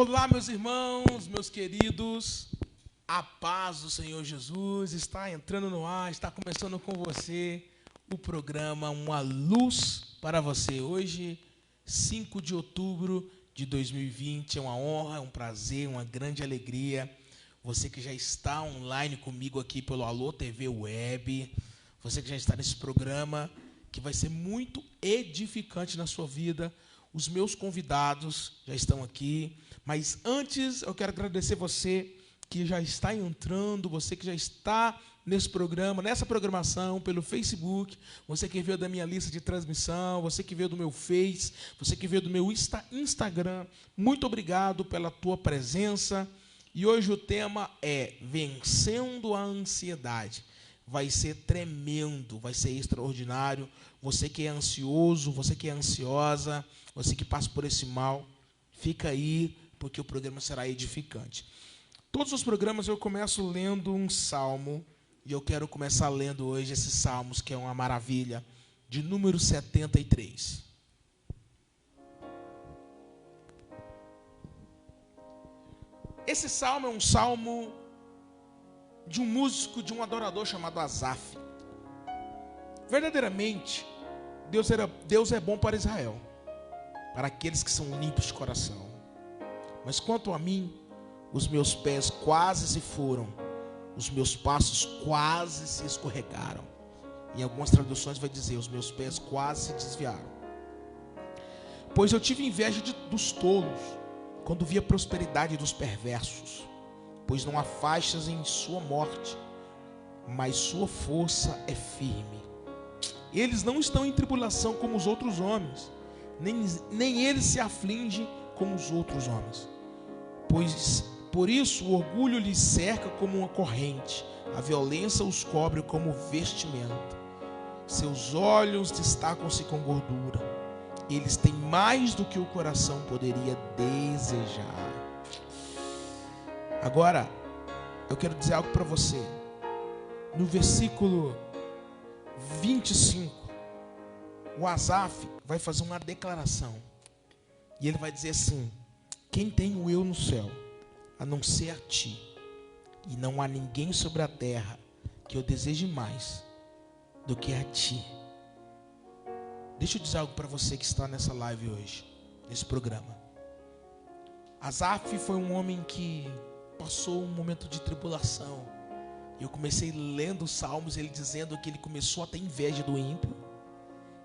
Olá, meus irmãos, meus queridos, a paz do Senhor Jesus está entrando no ar, está começando com você o programa Uma Luz para Você. Hoje, 5 de outubro de 2020, é uma honra, é um prazer, uma grande alegria. Você que já está online comigo aqui pelo Alô TV Web, você que já está nesse programa, que vai ser muito edificante na sua vida. Os meus convidados já estão aqui, mas antes eu quero agradecer você que já está entrando, você que já está nesse programa, nessa programação pelo Facebook, você que veio da minha lista de transmissão, você que veio do meu Face, você que veio do meu Instagram. Muito obrigado pela tua presença. E hoje o tema é Vencendo a Ansiedade. Vai ser tremendo, vai ser extraordinário. Você que é ansioso, você que é ansiosa, você que passa por esse mal, fica aí, porque o programa será edificante. Todos os programas eu começo lendo um salmo, e eu quero começar lendo hoje esses salmos, que é uma maravilha, de número 73. Esse salmo é um salmo de um músico, de um adorador chamado Asaf. Verdadeiramente, Deus é bom para Israel, para aqueles que são limpos de coração. Mas quanto a mim, os meus pés quase se foram, os meus passos quase se escorregaram. Em algumas traduções vai dizer, os meus pés quase se desviaram. Pois eu tive inveja dos tolos, quando vi a prosperidade dos perversos. Pois não há faixas em sua morte, mas sua força é firme. Eles não estão em tribulação como os outros homens, nem eles se afligem como os outros homens. Pois por isso o orgulho lhes cerca como uma corrente, a violência os cobre como vestimenta. Seus olhos destacam-se com gordura, eles têm mais do que o coração poderia desejar. Agora, eu quero dizer algo para você. No versículo 25, o Asaf vai fazer uma declaração. E ele vai dizer assim: quem tenho eu no céu, a não ser a ti? E não há ninguém sobre a terra que eu deseje mais do que a ti. Deixa eu dizer algo para você que está nessa live hoje, nesse programa. Asaf foi um homem que passou um momento de tribulação. Eu comecei lendo os salmos, ele dizendo que ele começou a ter inveja do ímpio.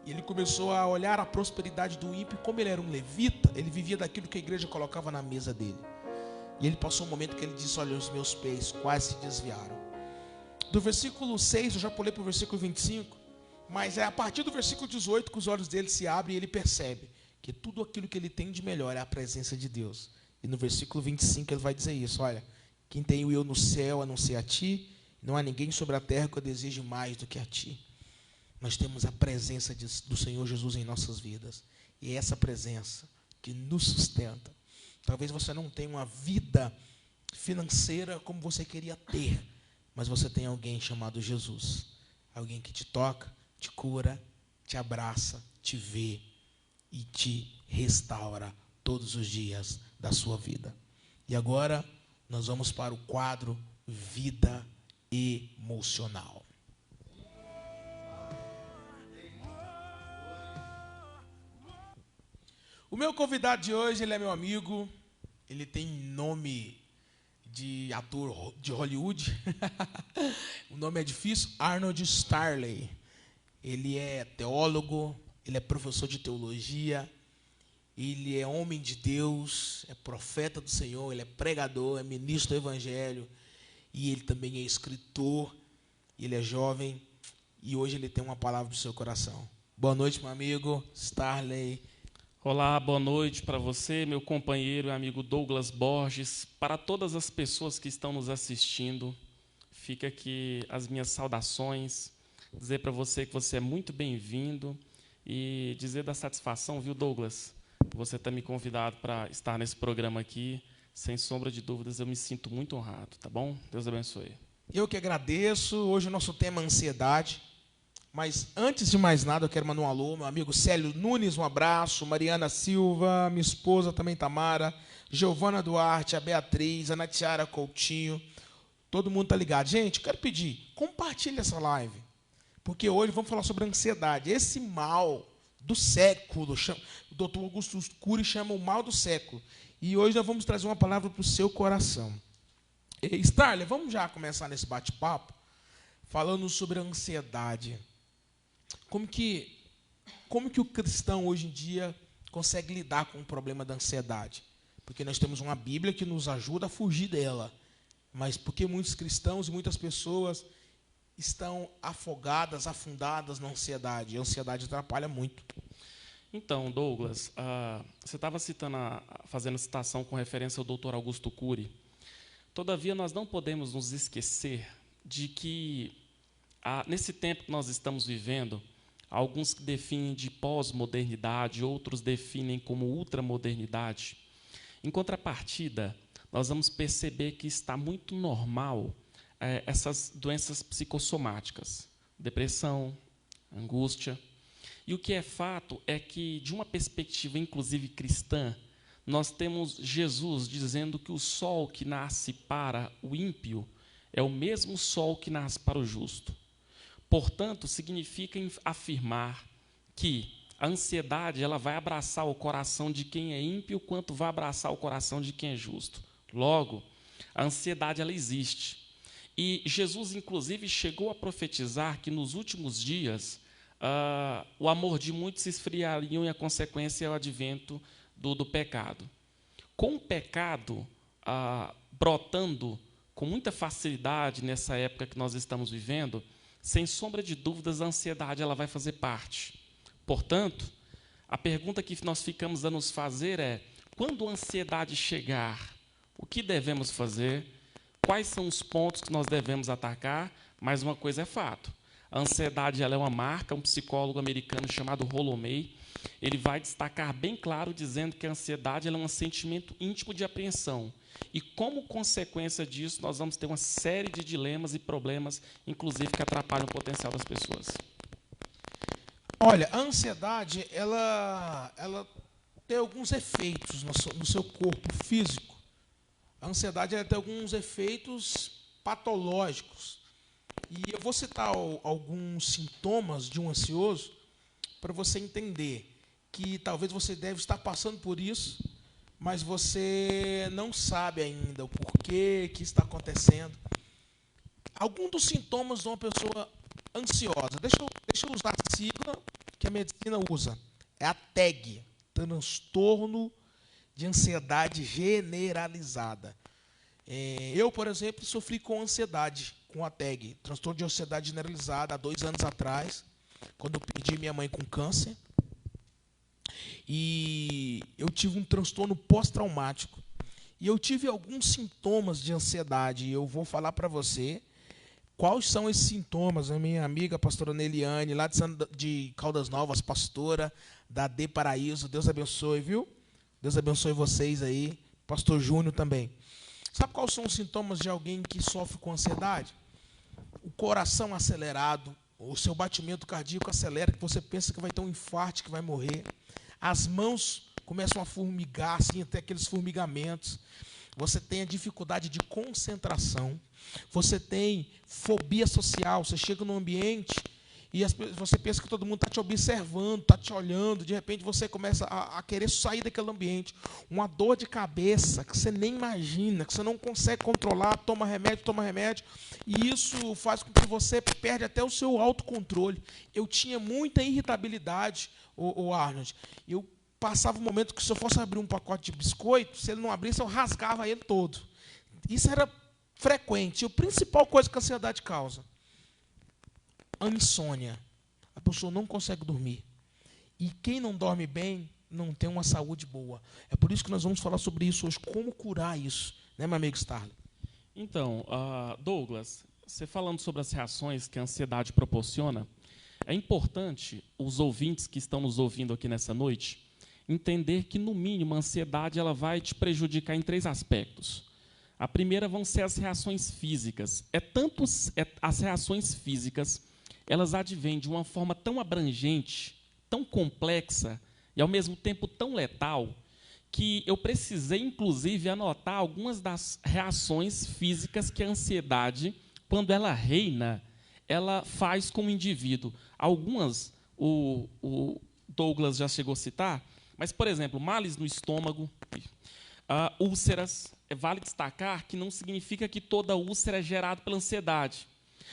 E ele começou a olhar a prosperidade do ímpio. Como ele era um levita, ele vivia daquilo que a igreja colocava na mesa dele. E ele passou um momento que ele disse: olha, os meus pés quase se desviaram. Do versículo 6, eu já pulei para o versículo 25. Mas é a partir do versículo 18 que os olhos dele se abrem e ele percebe que tudo aquilo que ele tem de melhor é a presença de Deus. E no versículo 25 ele vai dizer isso: olha, quem tenho eu no céu a não ser a ti, não há ninguém sobre a terra que eu deseje mais do que a ti. Nós temos a presença do Senhor Jesus em nossas vidas. E é essa presença que nos sustenta. Talvez você não tenha uma vida financeira como você queria ter, mas você tem alguém chamado Jesus. Alguém que te toca, te cura, te abraça, te vê e te restaura todos os dias da sua vida. E agora nós vamos para o quadro Vida Emocional. O meu convidado de hoje, ele é meu amigo, ele tem nome de ator de Hollywood. O nome é difícil, Arnold Starley. Ele é teólogo, ele é professor de teologia, ele é homem de Deus, é profeta do Senhor, ele é pregador, é ministro do Evangelho, e ele também é escritor, ele é jovem, e hoje ele tem uma palavra para o seu coração. Boa noite, meu amigo Starley. Olá, boa noite para você, meu companheiro e amigo Douglas Borges, para todas as pessoas que estão nos assistindo. Fica aqui as minhas saudações, dizer para você que você é muito bem-vindo e dizer da satisfação, viu, Douglas? Você ter me convidado para estar nesse programa aqui. Sem sombra de dúvidas, eu me sinto muito honrado, tá bom? Deus abençoe. Eu que agradeço. Hoje o nosso tema é ansiedade, Mas antes de mais nada, eu quero mandar um alô, meu amigo Célio Nunes, um abraço, Mariana Silva, minha esposa também, Tamara, Giovana Duarte, a Beatriz, a Natiara Coutinho, todo mundo tá ligado. Gente, eu quero pedir, compartilhe essa live, porque hoje vamos falar sobre a ansiedade, esse mal do século, o doutor Augusto Cury chama o mal do século, e hoje nós vamos trazer uma palavra para o seu coração. Starler, vamos já começar nesse bate-papo, falando sobre a ansiedade. Como que o cristão hoje em dia consegue lidar com o problema da ansiedade? Porque nós temos uma Bíblia que nos ajuda a fugir dela, mas porque muitos cristãos e muitas pessoas estão afogadas, afundadas na ansiedade, e a ansiedade atrapalha muito. Então, Douglas, você estava fazendo citação com referência ao Dr. Augusto Cury. Todavia, nós não podemos nos esquecer de que, nesse tempo que nós estamos vivendo, alguns que definem de pós-modernidade, outros definem como ultramodernidade. Em contrapartida, nós vamos perceber que está muito normal essas doenças psicossomáticas, depressão, angústia. E o que é fato é que, de uma perspectiva inclusive cristã, nós temos Jesus dizendo que o sol que nasce para o ímpio é o mesmo sol que nasce para o justo. Portanto, significa afirmar que a ansiedade ela vai abraçar o coração de quem é ímpio, quanto vai abraçar o coração de quem é justo. Logo, a ansiedade ela existe. E Jesus, inclusive, chegou a profetizar que nos últimos dias o amor de muitos se esfriaria e a consequência é o advento do pecado. Com o pecado brotando com muita facilidade nessa época que nós estamos vivendo, sem sombra de dúvidas, a ansiedade ela vai fazer parte. Portanto, a pergunta que nós ficamos a nos fazer é: quando a ansiedade chegar, o que devemos fazer? Quais são os pontos que nós devemos atacar? Mas uma coisa é fato: a ansiedade ela é uma marca. Um psicólogo americano chamado Rollo May, ele vai destacar bem claro, dizendo que a ansiedade ela é um sentimento íntimo de apreensão. E, como consequência disso, nós vamos ter uma série de dilemas e problemas, inclusive, que atrapalham o potencial das pessoas. Olha, a ansiedade, ela tem alguns efeitos no seu corpo físico. A ansiedade ela tem alguns efeitos patológicos. E eu vou citar alguns sintomas de um ansioso para você entender que talvez você deve estar passando por isso, mas você não sabe ainda o porquê que está acontecendo. Alguns dos sintomas de uma pessoa ansiosa, deixa eu usar a sigla que a medicina usa, é a TAG, transtorno de ansiedade generalizada. Eu, por exemplo, sofri com ansiedade, com a TAG, transtorno de ansiedade generalizada, há 2 anos atrás, quando eu perdi minha mãe com câncer. E eu tive um transtorno pós-traumático. E eu tive alguns sintomas de ansiedade. E eu vou falar para você quais são esses sintomas. A minha amiga, a pastora Neliane, lá de Caldas Novas, pastora da D Paraíso. Deus abençoe, viu? Deus abençoe vocês aí. Pastor Júnior também. Sabe quais são os sintomas de alguém que sofre com ansiedade? O coração acelerado, o seu batimento cardíaco acelera, que você pensa que vai ter um infarto, que vai morrer. As mãos começam a formigar, assim, até aqueles formigamentos. Você tem a dificuldade de concentração. Você tem fobia social. Você chega num ambiente e você pensa que todo mundo está te observando, está te olhando. De repente você começa a querer sair daquele ambiente. Uma dor de cabeça que você nem imagina, que você não consegue controlar. Toma remédio. E isso faz com que você perde até o seu autocontrole. Eu tinha muita irritabilidade, o Arnold. Eu passava um momento que, se eu fosse abrir um pacote de biscoito, se ele não abrisse, eu rasgava ele todo. Isso era frequente. E a principal coisa que a ansiedade causa: a insônia. A pessoa não consegue dormir. E quem não dorme bem não tem uma saúde boa. É por isso que nós vamos falar sobre isso hoje, como curar isso. Né, meu amigo Starley? Então, Douglas, você falando sobre as reações que a ansiedade proporciona, é importante os ouvintes que estão nos ouvindo aqui nessa noite entender que, no mínimo, a ansiedade ela vai te prejudicar em 3 aspectos. A primeira vão ser as reações físicas. As reações físicas, elas advêm de uma forma tão abrangente, tão complexa e, ao mesmo tempo, tão letal, que eu precisei, inclusive, anotar algumas das reações físicas que a ansiedade, quando ela reina, ela faz com o indivíduo. Algumas, o Douglas já chegou a citar, mas, por exemplo, males no estômago, úlceras. Vale destacar que não significa que toda úlcera é gerada pela ansiedade,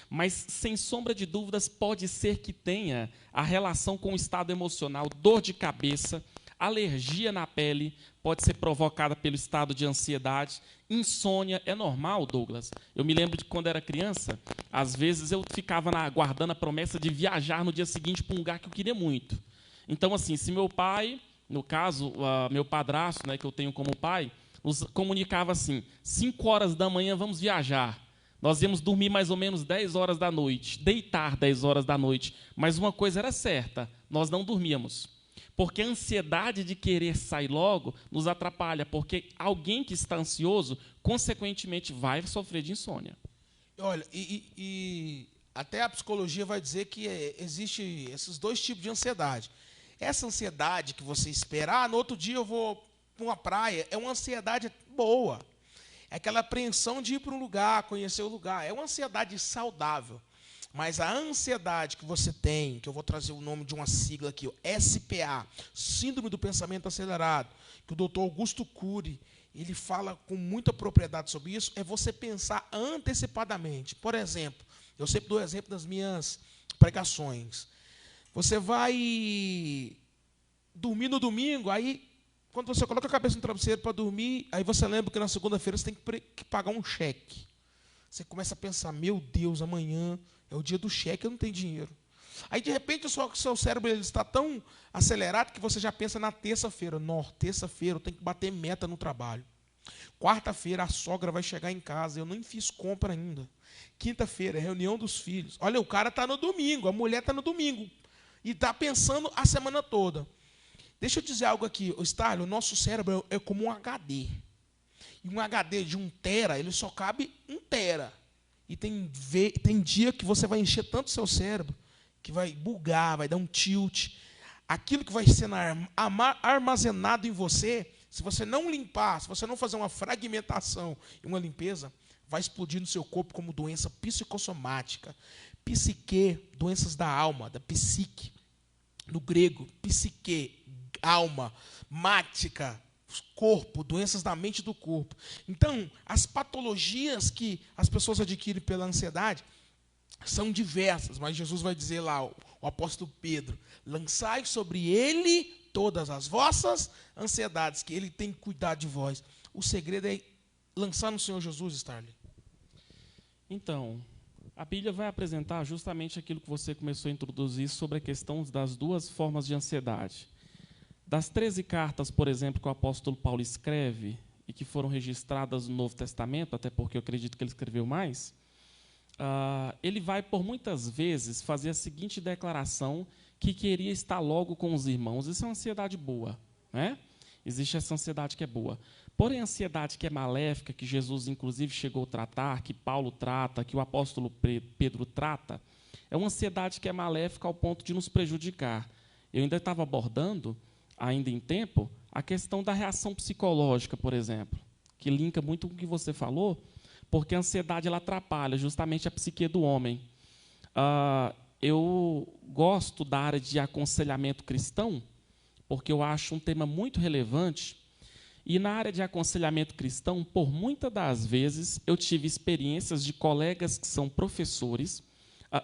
mas, sem sombra de dúvidas, pode ser que tenha a relação com o estado emocional, dor de cabeça, alergia na pele, pode ser provocada pelo estado de ansiedade, insônia. É normal, Douglas. Eu me lembro de quando era criança, às vezes eu ficava aguardando a promessa de viajar no dia seguinte para um lugar que eu queria muito. Então, assim, se meu pai, no caso, meu padrasto, né, que eu tenho como pai, nos comunicava assim: 5 horas da manhã vamos viajar. Nós íamos dormir mais ou menos 10 horas da noite, deitar 10 horas da noite. Mas uma coisa era certa, nós não dormíamos. Porque a ansiedade de querer sair logo nos atrapalha, porque alguém que está ansioso, consequentemente, vai sofrer de insônia. Olha, e até a psicologia vai dizer que existe esses dois tipos de ansiedade. Essa ansiedade que você espera, no outro dia eu vou para uma praia, é uma ansiedade boa. É aquela apreensão de ir para um lugar, conhecer o lugar. É uma ansiedade saudável. Mas a ansiedade que você tem, que eu vou trazer o nome de uma sigla aqui, SPA, Síndrome do Pensamento Acelerado, que o doutor Augusto Cury, ele fala com muita propriedade sobre isso, é você pensar antecipadamente. Por exemplo, eu sempre dou exemplo das minhas pregações. Você vai dormir no domingo, aí, quando você coloca a cabeça no travesseiro para dormir, aí você lembra que na segunda-feira você tem que pagar um cheque. Você começa a pensar: meu Deus, amanhã é o dia do cheque, eu não tenho dinheiro. Aí, de repente, o seu cérebro ele está tão acelerado que você já pensa na terça-feira. Não, terça-feira eu tenho que bater meta no trabalho. Quarta-feira a sogra vai chegar em casa, eu nem fiz compra ainda. Quinta-feira é reunião dos filhos. Olha, o cara está no domingo, a mulher está no domingo. E está pensando a semana toda. Deixa eu dizer algo aqui, Starley, o nosso cérebro é como um HD. E um HD de 1 tera, ele só cabe 1 tera. E tem dia que você vai encher tanto o seu cérebro que vai bugar, vai dar um tilt. Aquilo que vai sendo armazenado em você, se você não limpar, se você não fazer uma fragmentação e uma limpeza, vai explodir no seu corpo como doença psicossomática. Psique, doenças da alma, da psique. No grego, psique, alma, mática, corpo, doenças da mente e do corpo. Então, as patologias que as pessoas adquirem pela ansiedade são diversas, mas Jesus vai dizer lá, o apóstolo Pedro: lançai sobre ele todas as vossas ansiedades, que ele tem que cuidar de vós. O segredo é lançar no Senhor Jesus, Starley. Então, a Bíblia vai apresentar justamente aquilo que você começou a introduzir sobre a questão das duas formas de ansiedade. Das 13 cartas, por exemplo, que o apóstolo Paulo escreve e que foram registradas no Novo Testamento, até porque eu acredito que ele escreveu mais, ele vai, por muitas vezes, fazer a seguinte declaração, que queria estar logo com os irmãos. Isso é uma ansiedade boa, né? Existe essa ansiedade que é boa. Porém, a ansiedade que é maléfica, que Jesus, inclusive, chegou a tratar, que Paulo trata, que o apóstolo Pedro trata, é uma ansiedade que é maléfica ao ponto de nos prejudicar. Eu ainda estava abordando, ainda em tempo, a questão da reação psicológica, por exemplo, que linka muito com o que você falou, porque a ansiedade ela atrapalha justamente a psique do homem. Eu gosto da área de aconselhamento cristão, porque eu acho um tema muito relevante, e na área de aconselhamento cristão, por muitas das vezes, eu tive experiências de colegas que são professores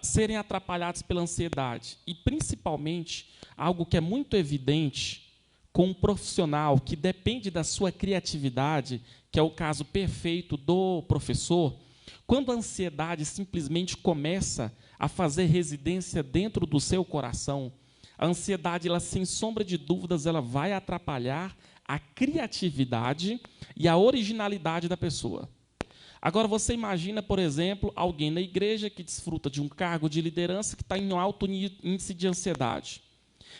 serem atrapalhados pela ansiedade, e principalmente, algo que é muito evidente, com um profissional que depende da sua criatividade, que é o caso perfeito do professor, quando a ansiedade simplesmente começa a fazer residência dentro do seu coração, a ansiedade, ela, sem sombra de dúvidas, ela vai atrapalhar a criatividade e a originalidade da pessoa. Agora, você imagina, por exemplo, alguém na igreja que desfruta de um cargo de liderança que está em um alto índice de ansiedade.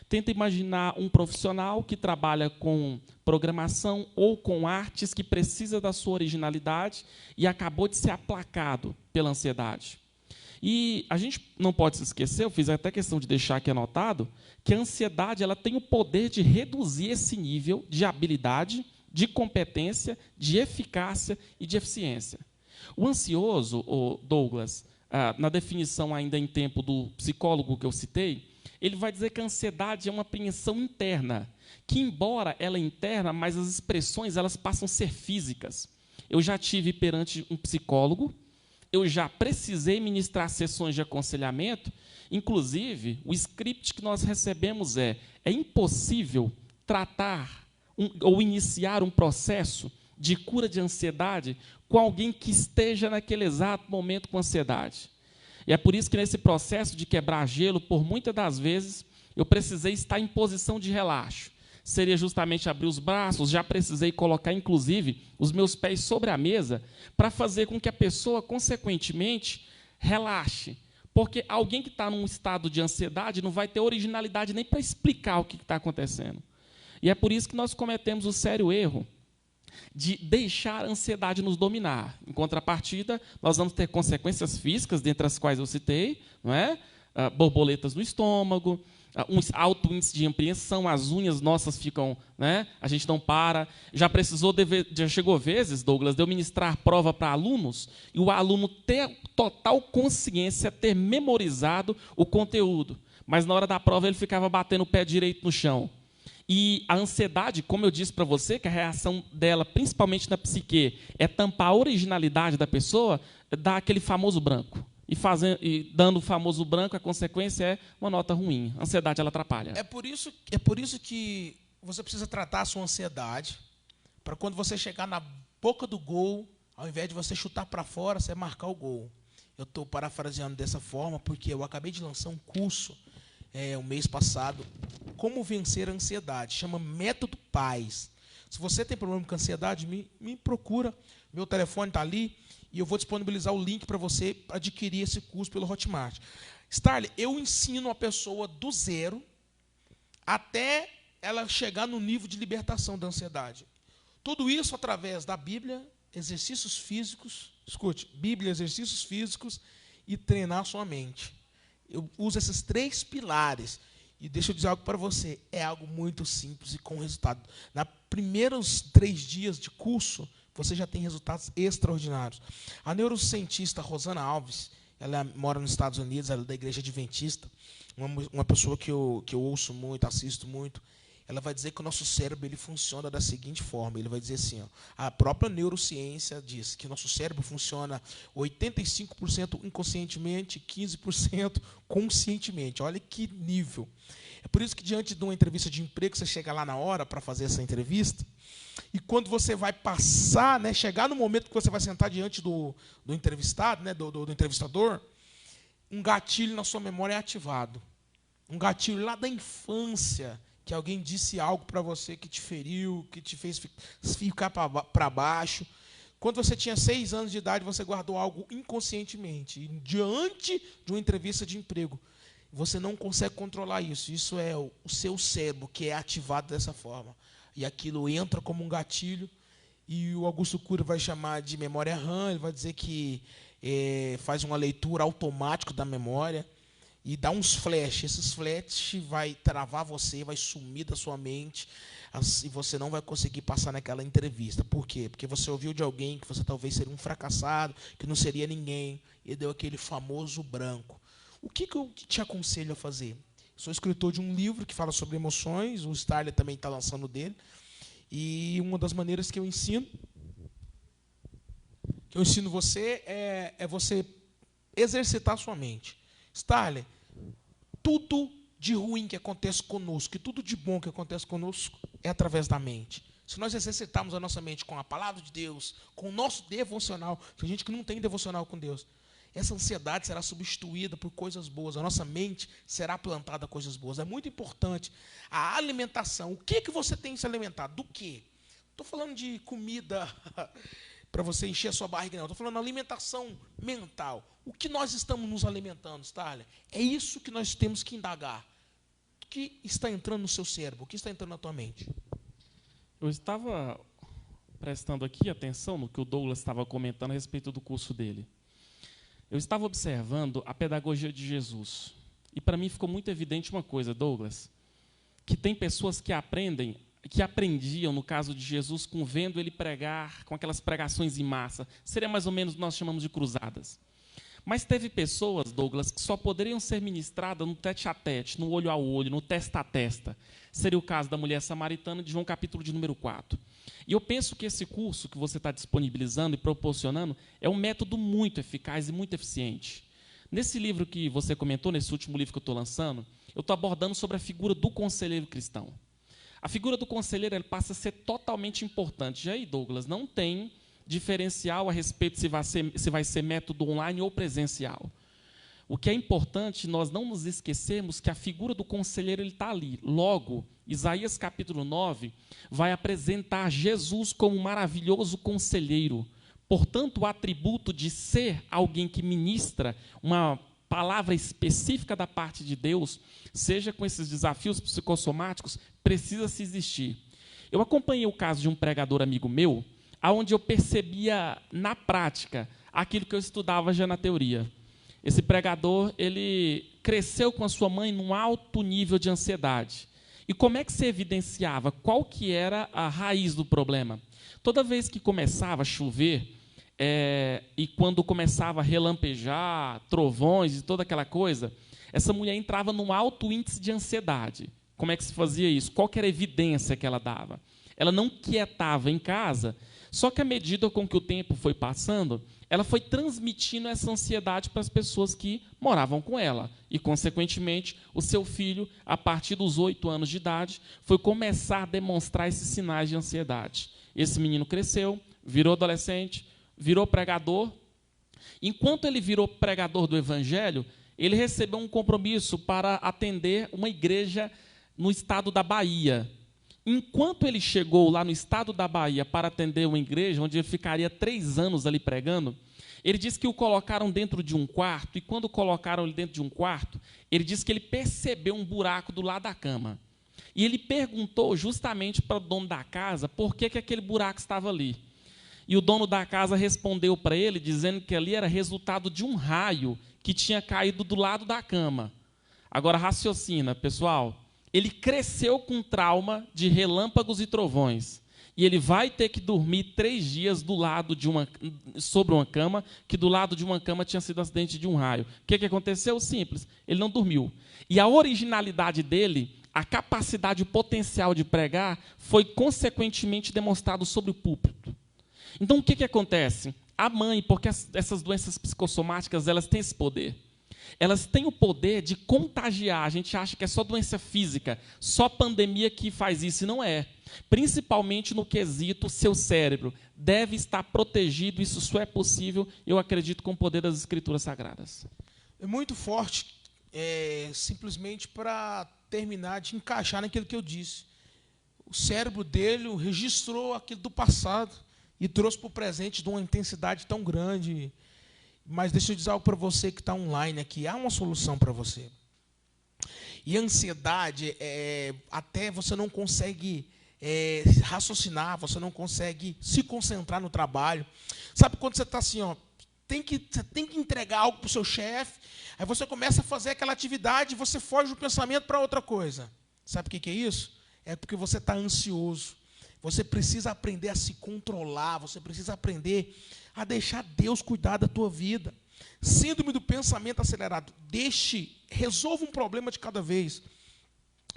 Tenta imaginar um profissional que trabalha com programação ou com artes, que precisa da sua originalidade e acabou de ser aplacado pela ansiedade. E a gente não pode se esquecer, eu fiz até questão de deixar aqui anotado, que a ansiedade ela tem o poder de reduzir esse nível de habilidade, de competência, de eficácia e de eficiência. O ansioso, Douglas, na definição ainda em tempo do psicólogo que eu citei, ele vai dizer que a ansiedade é uma apreensão interna, que embora ela é interna, mas as expressões elas passam a ser físicas. Eu já tive perante um psicólogo, eu já precisei ministrar sessões de aconselhamento, inclusive, o script que nós recebemos é impossível tratar ou iniciar um processo de cura de ansiedade com alguém que esteja naquele exato momento com ansiedade. E é por isso que, nesse processo de quebrar gelo, por muitas das vezes, eu precisei estar em posição de relaxo. Seria justamente abrir os braços, já precisei colocar, inclusive, os meus pés sobre a mesa, para fazer com que a pessoa, consequentemente, relaxe. Porque alguém que está num estado de ansiedade não vai ter originalidade nem para explicar o que está acontecendo. E é por isso que nós cometemos o sério erro de deixar a ansiedade nos dominar. Em contrapartida, nós vamos ter consequências físicas, dentre as quais eu citei, não é? Borboletas no estômago, um alto índice de apreensão, as unhas nossas ficam, né? A gente não para. Já chegou vezes, Douglas, de eu ministrar prova para alunos e o aluno ter total consciência, ter memorizado o conteúdo, mas na hora da prova ele ficava batendo o pé direito no chão. E a ansiedade, como eu disse para você, que a reação dela, principalmente na psique, é tampar a originalidade da pessoa, dá aquele famoso branco. E dando o famoso branco, a consequência é uma nota ruim. A ansiedade, ela atrapalha. É por isso que você precisa tratar a sua ansiedade, para quando você chegar na boca do gol, ao invés de você chutar para fora, você marcar o gol. Eu estou parafraseando dessa forma, porque eu acabei de lançar um curso, o mês passado, como vencer a ansiedade. Chama Método Paz. Se você tem problema com ansiedade, me procura. Meu telefone está ali e eu vou disponibilizar o link para você adquirir esse curso pelo Hotmart. Starley, eu ensino a pessoa do zero até ela chegar no nível de libertação da ansiedade. Tudo isso através da Bíblia, exercícios físicos, escute, Bíblia, exercícios físicos e treinar a sua mente. Eu uso esses 3 pilares. E deixa eu dizer algo para você, é algo muito simples e com resultado. Nos primeiros 3 dias de curso, você já tem resultados extraordinários. A neurocientista Rosana Alves, ela mora nos Estados Unidos, ela é da Igreja Adventista, uma pessoa que eu ouço muito, assisto muito. Ela vai dizer que o nosso cérebro ele funciona da seguinte forma, ele vai dizer assim, a própria neurociência diz que o nosso cérebro funciona 85% inconscientemente, 15% conscientemente. Olha que nível. É por isso que diante de uma entrevista de emprego, você chega lá na hora para fazer essa entrevista, e quando você vai passar, né, chegar no momento que você vai sentar diante do entrevistado, né, do entrevistador, um gatilho na sua memória é ativado. Um gatilho lá da infância, que alguém disse algo para você que te feriu, que te fez ficar para baixo. Quando você tinha 6 anos de idade, você guardou algo inconscientemente. E diante de uma entrevista de emprego, você não consegue controlar isso. Isso é o seu cérebro que é ativado dessa forma. E aquilo entra como um gatilho. E o Augusto Cury vai chamar de memória RAM. Ele vai dizer que faz uma leitura automática da memória. E dá uns flashes. Esses flashes vai travar você, vai sumir da sua mente. E você não vai conseguir passar naquela entrevista. Por quê? Porque você ouviu de alguém que você talvez seria um fracassado, que não seria ninguém. E deu aquele famoso branco. O que eu te aconselho a fazer? Sou escritor de um livro que fala sobre emoções. O Starley também está lançando dele. E uma das maneiras que eu ensino você é você exercitar a sua mente. Starley, tudo de ruim que acontece conosco e tudo de bom que acontece conosco é através da mente. Se nós exercitarmos a nossa mente com a palavra de Deus, com o nosso devocional, tem gente que não tem devocional com Deus, essa ansiedade será substituída por coisas boas. A nossa mente será plantada a coisas boas. É muito importante a alimentação. O que você tem se alimentado? Do quê? Estou falando de comida para você encher a sua barriga, não. Estou falando de alimentação mental. O que nós estamos nos alimentando, Starley? É isso que nós temos que indagar. O que está entrando no seu cérebro? O que está entrando na tua mente? Eu estava prestando aqui atenção no que o Douglas estava comentando a respeito do curso dele. Eu estava observando a pedagogia de Jesus. E para mim ficou muito evidente uma coisa, Douglas, que tem pessoas que aprendiam, no caso de Jesus, com vendo ele pregar, com aquelas pregações em massa. Seria mais ou menos o que nós chamamos de cruzadas. Mas teve pessoas, Douglas, que só poderiam ser ministradas no tete-a-tete, no olho a olho, no testa-a-testa. Seria o caso da mulher samaritana de João capítulo de número 4. E eu penso que esse curso que você está disponibilizando e proporcionando é um método muito eficaz e muito eficiente. Nesse livro que você comentou, nesse último livro que eu estou lançando, eu estou abordando sobre a figura do conselheiro cristão. A figura do conselheiro ele passa a ser totalmente importante. Já aí, Douglas, não tem diferencial a respeito se vai ser método online ou presencial. O que é importante, nós não nos esquecermos que a figura do conselheiro está ali. Logo, Isaías capítulo 9 vai apresentar Jesus como um maravilhoso conselheiro. Portanto, o atributo de ser alguém que ministra uma palavra específica da parte de Deus, seja com esses desafios psicossomáticos, precisa se existir. Eu acompanhei o caso de um pregador amigo meu, onde eu percebia na prática aquilo que eu estudava já na teoria. Esse pregador, ele cresceu com a sua mãe num alto nível de ansiedade. E como é que se evidenciava? Qual que era a raiz do problema? Toda vez que começava a chover, e quando começava a relampejar, trovões e toda aquela coisa, essa mulher entrava num alto índice de ansiedade. Como é que se fazia isso? Qual que era a evidência que ela dava? Ela não quietava em casa, só que à medida com que o tempo foi passando, ela foi transmitindo essa ansiedade para as pessoas que moravam com ela. E, consequentemente, o seu filho, a partir dos 8 anos de idade, foi começar a demonstrar esses sinais de ansiedade. Esse menino cresceu, virou adolescente, virou pregador. Enquanto ele virou pregador do Evangelho, ele recebeu um compromisso para atender uma igreja no estado da Bahia. Enquanto ele chegou lá no estado da Bahia para atender uma igreja, onde ele ficaria 3 anos ali pregando, ele disse que o colocaram dentro de um quarto, e quando colocaram ele dentro de um quarto, ele disse que ele percebeu um buraco do lado da cama. E ele perguntou justamente para o dono da casa por que aquele buraco estava ali. E o dono da casa respondeu para ele, dizendo que ali era resultado de um raio que tinha caído do lado da cama. Agora, raciocina, pessoal. Ele cresceu com trauma de relâmpagos e trovões. E ele vai ter que dormir 3 dias sobre uma cama, que do lado de uma cama tinha sido um acidente de um raio. O que aconteceu? Simples, ele não dormiu. E a originalidade dele, a capacidade, o potencial de pregar, foi consequentemente demonstrado sobre o púlpito. Então, o que acontece? A mãe, porque essas doenças psicossomáticas, elas têm esse poder. Elas têm o poder de contagiar. A gente acha que é só doença física, só pandemia que faz isso, e não é. Principalmente no quesito, seu cérebro deve estar protegido, isso só é possível, eu acredito, com o poder das Escrituras Sagradas. É muito forte, simplesmente para terminar de encaixar naquilo que eu disse. O cérebro dele registrou aquilo do passado e trouxe para o presente de uma intensidade tão grande. Mas deixa eu dizer algo para você que está online aqui. Há uma solução para você. E a ansiedade, até você não consegue raciocinar, você não consegue se concentrar no trabalho. Sabe quando você está assim, ó, você tem que entregar algo para o seu chefe, aí você começa a fazer aquela atividade e você foge do pensamento para outra coisa. Sabe o que é isso? É porque você está ansioso. Você precisa aprender a se controlar, você precisa aprender a deixar Deus cuidar da tua vida. Síndrome do pensamento acelerado. Resolva um problema de cada vez.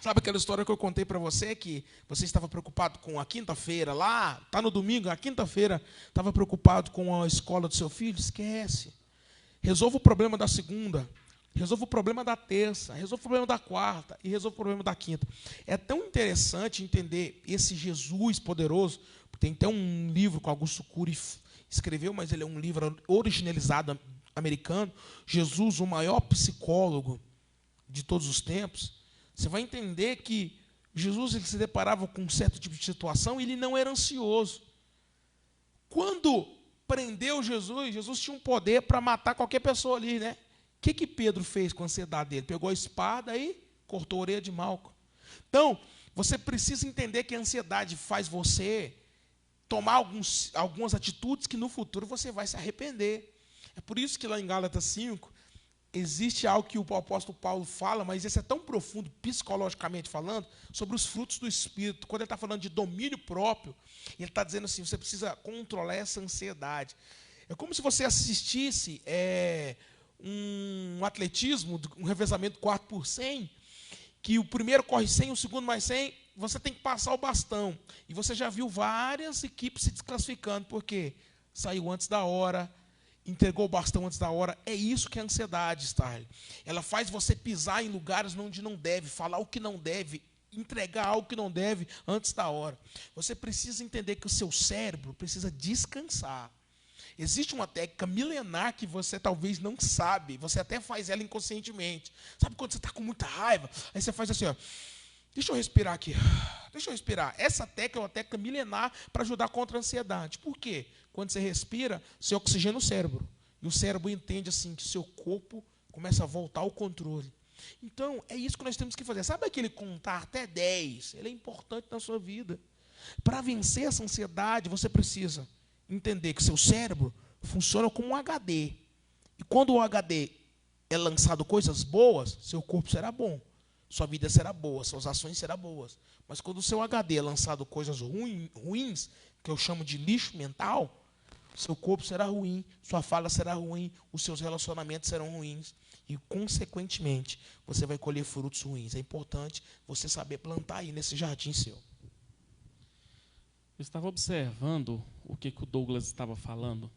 Sabe aquela história que eu contei para você, que você estava preocupado com a quinta-feira lá, está no domingo, a quinta-feira, estava preocupado com a escola do seu filho? Esquece. Resolva o problema da segunda. Resolva o problema da terça, resolva o problema da quarta e resolva o problema da quinta. É tão interessante entender esse Jesus poderoso. Tem até um livro que Augusto Cury escreveu, mas ele é um livro originalizado americano. Jesus, o maior psicólogo de todos os tempos. Você vai entender que Jesus ele se deparava com um certo tipo de situação e ele não era ansioso. Quando prendeu Jesus, Jesus tinha um poder para matar qualquer pessoa ali, né? O que Pedro fez com a ansiedade dele? Pegou a espada e cortou a orelha de Malco. Então, você precisa entender que a ansiedade faz você tomar algumas atitudes que no futuro você vai se arrepender. É por isso que lá em Gálatas 5, existe algo que o apóstolo Paulo fala, mas esse é tão profundo, psicologicamente falando, sobre os frutos do Espírito. Quando ele está falando de domínio próprio, ele está dizendo assim, você precisa controlar essa ansiedade. É como se você assistisse um atletismo, um revezamento 4x100, que o primeiro corre 100, o segundo mais 100, você tem que passar o bastão. E você já viu várias equipes se desclassificando, porque saiu antes da hora, entregou o bastão antes da hora. É isso que é a ansiedade, Starley. Ela faz você pisar em lugares onde não deve, falar o que não deve, entregar algo que não deve antes da hora. Você precisa entender que o seu cérebro precisa descansar. Existe uma técnica milenar que você talvez não sabe, você até faz ela inconscientemente. Sabe quando você está com muita raiva? Aí você faz assim, ó, deixa eu respirar aqui, deixa eu respirar. Essa técnica é uma técnica milenar para ajudar contra a ansiedade. Por quê? Quando você respira, você oxigena o cérebro. E o cérebro entende assim que o seu corpo começa a voltar ao controle. Então, é isso que nós temos que fazer. Sabe aquele contar até 10? Ele é importante na sua vida. Para vencer essa ansiedade, você precisa entender que seu cérebro funciona como um HD. E quando o HD é lançado coisas boas, seu corpo será bom, sua vida será boa, suas ações serão boas. Mas quando o seu HD é lançado coisas ruins, que eu chamo de lixo mental, seu corpo será ruim, sua fala será ruim, os seus relacionamentos serão ruins. E, consequentemente, você vai colher frutos ruins. É importante você saber plantar aí nesse jardim seu. Eu estava observando o que o Douglas estava falando.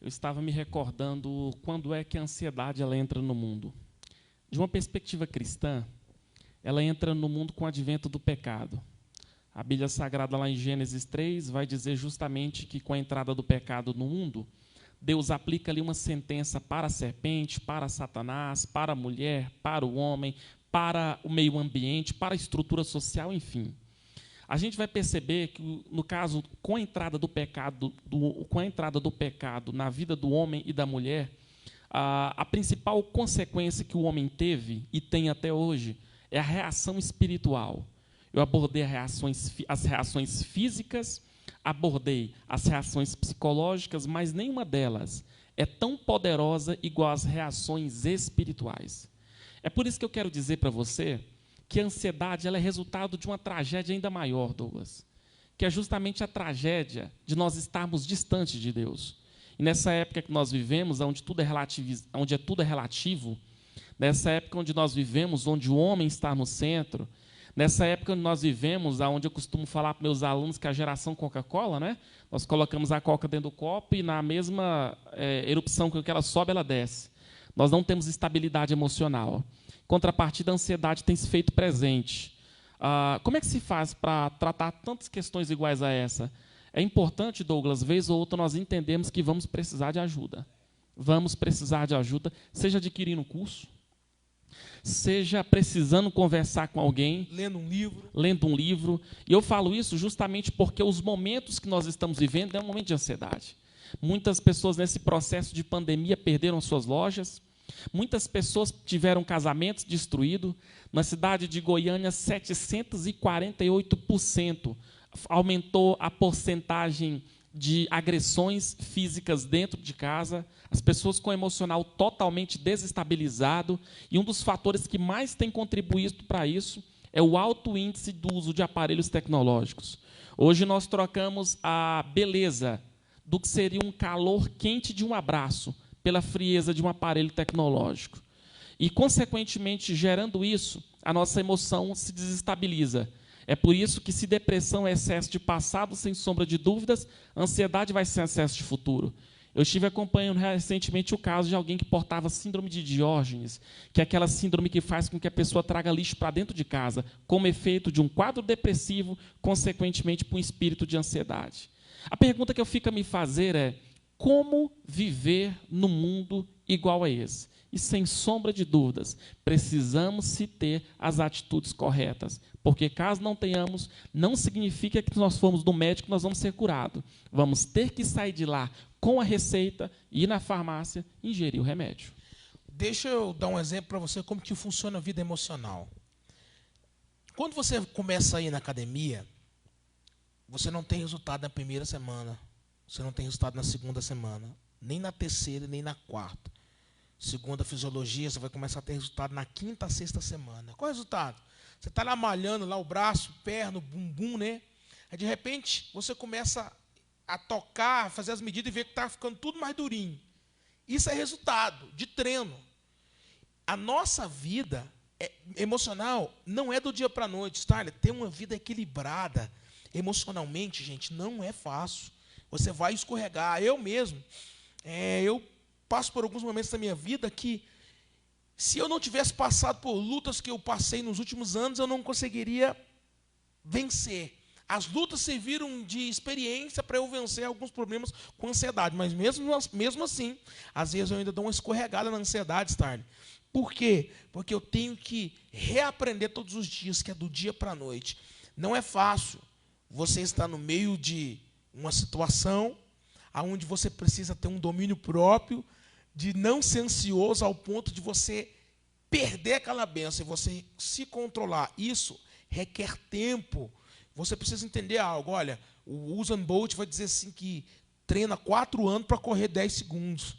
Eu estava me recordando quando é que a ansiedade ela entra no mundo. De uma perspectiva cristã, ela entra no mundo com o advento do pecado. A Bíblia Sagrada, lá em Gênesis 3, vai dizer justamente que com a entrada do pecado no mundo, Deus aplica ali uma sentença para a serpente, para Satanás, para a mulher, para o homem, para o meio ambiente, para a estrutura social, enfim. A gente vai perceber que, no caso, com a entrada do pecado na vida do homem e da mulher, a principal consequência que o homem teve e tem até hoje é a reação espiritual. Eu abordei as reações físicas, abordei as reações psicológicas, mas nenhuma delas é tão poderosa igual às reações espirituais. É por isso que eu quero dizer para você que a ansiedade ela é resultado de uma tragédia ainda maior, Douglas, que é justamente a tragédia de nós estarmos distantes de Deus. E nessa época que nós vivemos, onde tudo é relativo, nessa época onde nós vivemos, onde o homem está no centro, nessa época onde nós vivemos, onde eu costumo falar para meus alunos que a geração Coca-Cola, né? Nós colocamos a Coca dentro do copo e na mesma erupção que ela sobe, ela desce. Nós não temos estabilidade emocional. Contrapartida, a ansiedade tem se feito presente. Como é que se faz para tratar tantas questões iguais a essa? É importante, Douglas, vez ou outra, nós entendemos que vamos precisar de ajuda. Vamos precisar de ajuda, seja adquirindo um curso, seja precisando conversar com alguém, lendo um livro. E eu falo isso justamente porque os momentos que nós estamos vivendo é um momento de ansiedade. Muitas pessoas nesse processo de pandemia perderam suas lojas, muitas pessoas tiveram casamentos destruídos. Na cidade de Goiânia, 748% aumentou a porcentagem de agressões físicas dentro de casa, as pessoas com o emocional totalmente desestabilizado. E um dos fatores que mais tem contribuído para isso é o alto índice do uso de aparelhos tecnológicos. Hoje nós trocamos a beleza do que seria um calor quente de um abraço pela frieza de um aparelho tecnológico. E, consequentemente, gerando isso, a nossa emoção se desestabiliza. É por isso que, se depressão é excesso de passado, sem sombra de dúvidas, ansiedade vai ser excesso de futuro. Eu estive acompanhando recentemente o caso de alguém que portava síndrome de Diógenes, que é aquela síndrome que faz com que a pessoa traga lixo para dentro de casa, como efeito de um quadro depressivo, consequentemente, para um espírito de ansiedade. A pergunta que eu fico a me fazer é: como viver num mundo igual a esse? E, sem sombra de dúvidas, precisamos se ter as atitudes corretas. Porque, caso não tenhamos, não significa que nós formos no médico nós vamos ser curados. Vamos ter que sair de lá com a receita, ir na farmácia e ingerir o remédio. Deixa eu dar um exemplo para você como que funciona a vida emocional. Quando você começa a ir na academia, você não tem resultado na primeira semana. Você não tem resultado na segunda semana. nem na terceira, nem na quarta. Segundo a fisiologia, você vai começar a ter resultado na quinta, sexta semana. Qual é o resultado? Você está lá malhando lá o braço, perna, o bumbum, né? Aí, de repente, você começa a tocar, a fazer as medidas e ver que está ficando tudo mais durinho. Isso é resultado de treino. A nossa vida emocional não é do dia para a noite, tá? Ter uma vida equilibrada emocionalmente, gente, não é fácil. Você vai escorregar. Eu mesmo, eu passo por alguns momentos da minha vida que, se eu não tivesse passado por lutas que eu passei nos últimos anos, eu não conseguiria vencer. As lutas serviram de experiência para eu vencer alguns problemas com ansiedade, mas mesmo assim, às vezes eu ainda dou uma escorregada na ansiedade, Starley. Por quê? Porque eu tenho que reaprender todos os dias, que é do dia para a noite. Não é fácil. Você está no meio de uma situação onde você precisa ter um domínio próprio, de não ser ansioso ao ponto de você perder aquela bênção e você se controlar. Isso requer tempo. Você precisa entender algo. Olha, o Usain Bolt vai dizer assim que treina 4 anos para correr 10 segundos.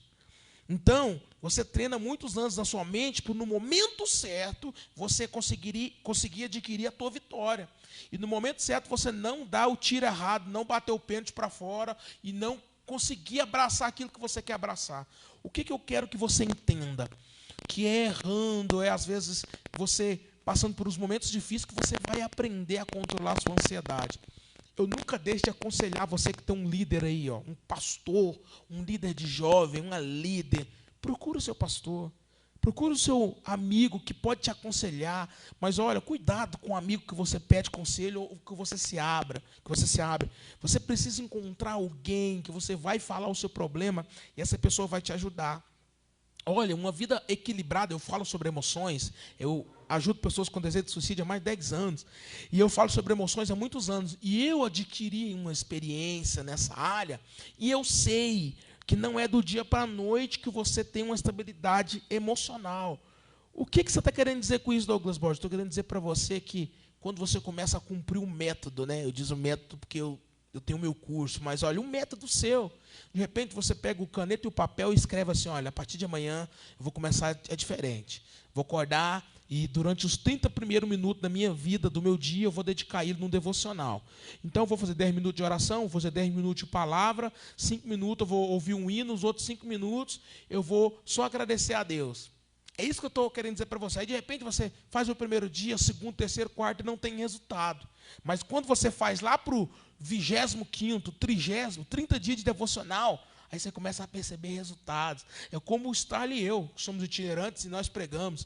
Então, você treina muitos anos na sua mente para, no momento certo, você conseguir adquirir a tua vitória. E no momento certo, você não dá o tiro errado, não bater o pênalti para fora e não conseguir abraçar aquilo que você quer abraçar. O que eu quero que você entenda? Que é errando, às vezes você passando por uns momentos difíceis que você vai aprender a controlar a sua ansiedade. Eu nunca deixo de aconselhar você que tem um líder aí, um pastor, um líder de jovem, uma líder. Procura o seu pastor, procura o seu amigo que pode te aconselhar. Mas olha, cuidado com o amigo que você pede conselho ou que você se abre. Você precisa encontrar alguém que você vai falar o seu problema e essa pessoa vai te ajudar. Olha, uma vida equilibrada, eu falo sobre emoções, eu ajudo pessoas com desejo de suicídio há mais de 10 anos, e eu falo sobre emoções há muitos anos, e eu adquiri uma experiência nessa área, e eu sei que não é do dia para a noite que você tem uma estabilidade emocional. O que você está querendo dizer com isso, Douglas Borges? Estou querendo dizer para você que quando você começa a cumprir um método, né? Eu digo método porque eu tenho o meu curso, mas olha, um método seu. De repente você pega o caneta e o papel e escreve assim, olha, a partir de amanhã eu vou começar, é diferente. Vou acordar e durante os 30 primeiros minutos da minha vida, do meu dia, eu vou dedicar ele num devocional. Então eu vou fazer 10 minutos de oração, vou fazer 10 minutos de palavra, 5 minutos eu vou ouvir um hino, os outros 5 minutos eu vou só agradecer a Deus. É isso que eu estou querendo dizer para você. Aí, de repente, você faz o primeiro dia, segundo, terceiro, quarto e não tem resultado. Mas quando você faz lá para o 25º, 30º, 30 dias de devocional, aí você começa a perceber resultados. É como o Starley e eu, que somos itinerantes e nós pregamos.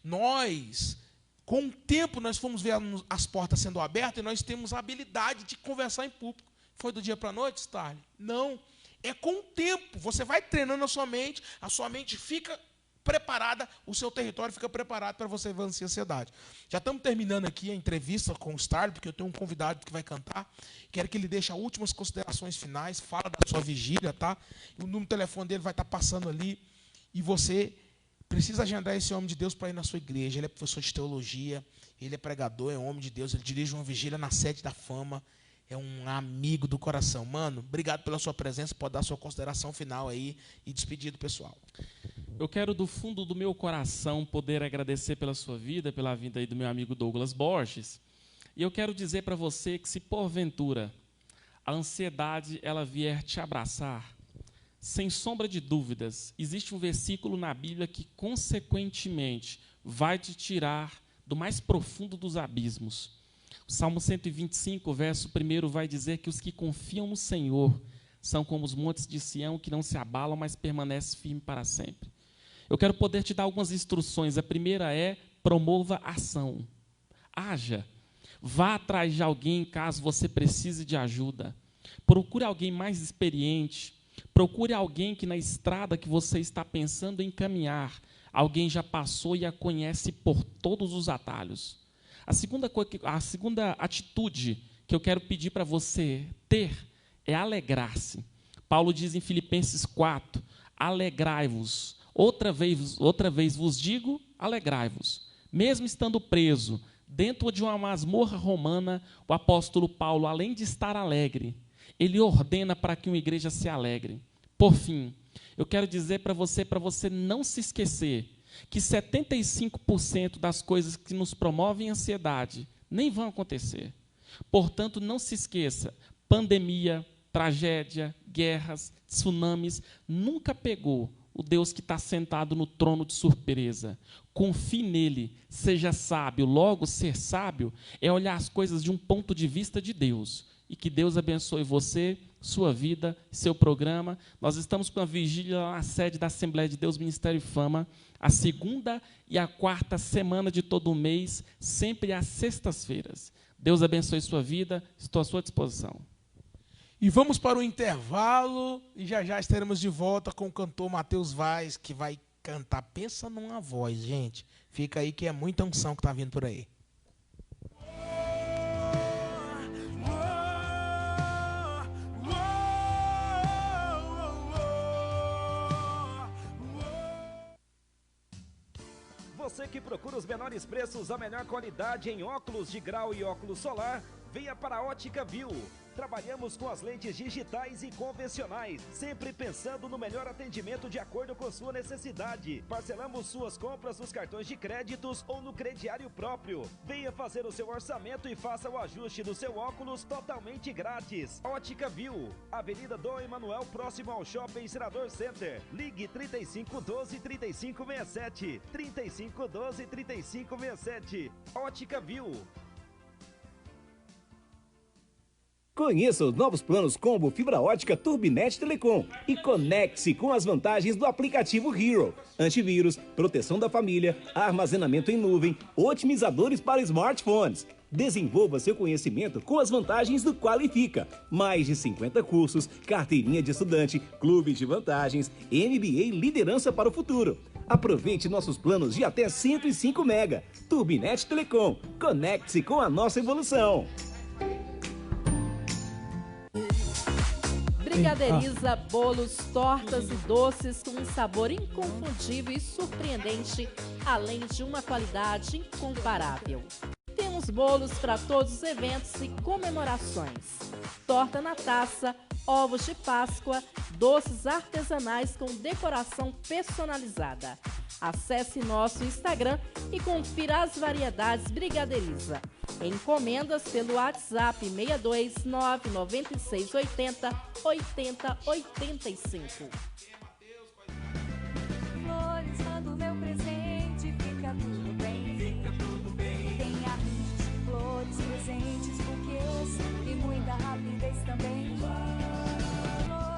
Nós, com o tempo, nós fomos ver as portas sendo abertas e nós temos a habilidade de conversar em público. Foi do dia para a noite, Starley? Não. É com o tempo. Você vai treinando a sua mente fica preparada, o seu território fica preparado para você vencer a ansiedade. Já estamos terminando aqui a entrevista com o Starley, porque eu tenho um convidado que vai cantar. Quero que ele deixe as últimas considerações finais, fala da sua vigília, tá? O número de telefone dele vai estar passando ali. E você precisa agendar esse homem de Deus para ir na sua igreja. Ele é professor de teologia, ele é pregador, é um homem de Deus, ele dirige uma vigília na Sede da Fama. É um amigo do coração. Mano, obrigado pela sua presença. Pode dar sua consideração final aí e despedir do pessoal. Eu quero, do fundo do meu coração, poder agradecer pela sua vida, pela vida aí do meu amigo Douglas Borges. E eu quero dizer para você que, se porventura a ansiedade ela vier te abraçar, sem sombra de dúvidas, existe um versículo na Bíblia que, consequentemente, vai te tirar do mais profundo dos abismos. O Salmo 125, verso 1, vai dizer que os que confiam no Senhor são como os montes de Sião, que não se abalam, mas permanecem firmes para sempre. Eu quero poder te dar algumas instruções. A primeira é: promova ação. Haja. Vá atrás de alguém caso você precise de ajuda. Procure alguém mais experiente. Procure alguém que na estrada que você está pensando em caminhar, alguém já passou e a conhece por todos os atalhos. A segunda atitude que eu quero pedir para você ter é alegrar-se. Paulo diz em Filipenses 4, alegrai-vos. Outra vez vos digo, alegrai-vos. Mesmo estando preso dentro de uma masmorra romana, o apóstolo Paulo, além de estar alegre, ele ordena para que uma igreja se alegre. Por fim, Eu quero dizer para você não se esquecer que 75% das coisas que nos promovem ansiedade nem vão acontecer. Portanto, não se esqueça, pandemia, tragédia, guerras, tsunamis, nunca pegou o Deus que está sentado no trono de surpresa. Confie nele, seja sábio. Logo, ser sábio é olhar as coisas de um ponto de vista de Deus. E que Deus abençoe você, sua vida, seu programa. Nós estamos com a vigília lá na sede da Assembleia de Deus Ministério e Fama, a segunda e a quarta semana de todo o mês, sempre às sextas-feiras. Deus abençoe sua vida, estou à sua disposição. E vamos para o intervalo e já estaremos de volta com o cantor Matheus Vaz, que vai cantar. Pensa numa voz, gente. Fica aí que é muita unção que está vindo por aí. Você que procura os menores preços, a melhor qualidade em óculos de grau e óculos solar, venha para a Ótica Viu. Trabalhamos com as lentes digitais e convencionais, sempre pensando no melhor atendimento de acordo com sua necessidade. Parcelamos suas compras nos cartões de créditos ou no crediário próprio. Venha fazer o seu orçamento e faça o ajuste do seu óculos totalmente grátis. Ótica Viu, Avenida Dom Emanuel, próximo ao Shopping Senador Center. Ligue 3512-3567. 3512-3567. Ótica Viu. Conheça os novos planos combo fibra ótica Turbinet Telecom e conecte-se com as vantagens do aplicativo Hero. Antivírus, proteção da família, armazenamento em nuvem, otimizadores para smartphones. Desenvolva seu conhecimento com as vantagens do Qualifica. Mais de 50 cursos, carteirinha de estudante, clube de vantagens, MBA Liderança para o Futuro. Aproveite nossos planos de até 105 MB. Turbinet Telecom. Conecte-se com a nossa evolução. Brigaderiza bolos, tortas e doces com um sabor inconfundível e surpreendente, além de uma qualidade incomparável. Temos bolos para todos os eventos e comemorações. Torta na taça, ovos de Páscoa, doces artesanais com decoração personalizada. Acesse nosso Instagram e confira as variedades Brigaderiza. Encomendas pelo WhatsApp 62 996 80 80 85. Flores, mando meu presente, fica tudo bem. Tem arranjos de flores, presentes, buquês e muita rapidez também.